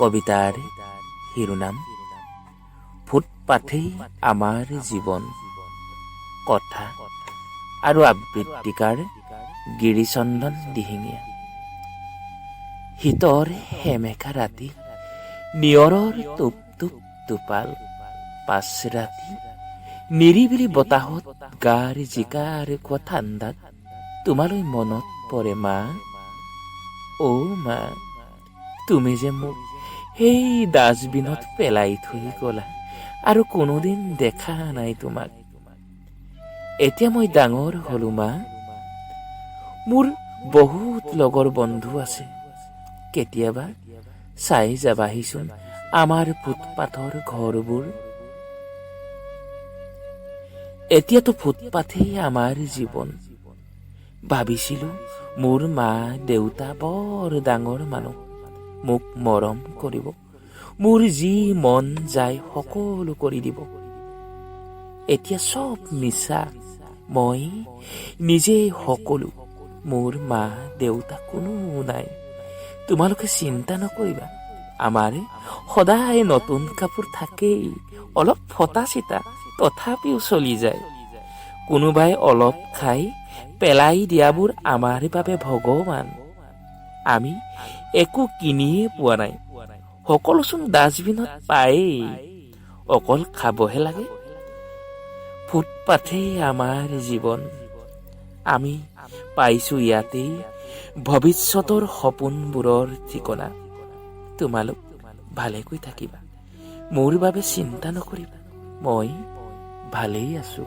কবিতাৰ শিৰোনাম ফুটপাথেই আমাৰ জীৱন। কথা আৰু আবৃত্তিকাৰ গিৰিচন্দন দিহিঙীয়া। শীতৰ সেমেকা ৰাতি, নিয়ৰৰ টোপ টোপ টোপাল, পাছ ৰাতি নিৰিবিলি বতাহত গাৰ জিকাৰ খোৱা ঠাণ্ডাত তোমালৈ মনত পৰে মা। অ' মা, তুমি যে মোক সেই ডাষ্টবিনত পেলাই থৈ গলা আৰু কোনোদিন দেখা নাই তোমাক। এতিয়া মই ডাঙৰ হলো মা, মোৰ বহুত লগৰ বন্ধু আছে। কেতিয়াবা চাই যাবাহিচোন আমাৰ ফুটপাথৰ ঘৰবোৰ। এতিয়াতো ফুটপাথেই আমাৰ জীৱন। ভাবিছিলো মোৰ মা দেউতা বৰ ডাঙৰ মানুহ, মোক মৰম কৰিব, মোৰ যি মন যায় সকলো কৰি দিব। এতিয়া চব মিছা, মই নিজেই সকলো। মোৰ মা দেউতা কোনো নাই। তোমালোকে চিন্তা নকৰিবা, আমাৰ সদায় নতুন কাপোৰ থাকেই, অলপ ফটা চিটা তথাপিও চলি যায়। কোনোবাই অলপ খাই পেলাই দিয়াবোৰ আমাৰ বাবে ভগৱান। আমি একো কিনিয়ে পোৱা নাই, সকলোচোন ডাষ্টবিনত পায়েই, অকল খাবহে লাগে। ফুটপাথেই আমাৰ জীৱন। আমি পাইছো ইয়াতেই ভৱিষ্যতৰ সপোনবোৰৰ ঠিকনা। তোমালোক ভালেকৈ থাকিবা, মোৰ বাবে চিন্তা নকৰিবা, মই ভালেই আছো।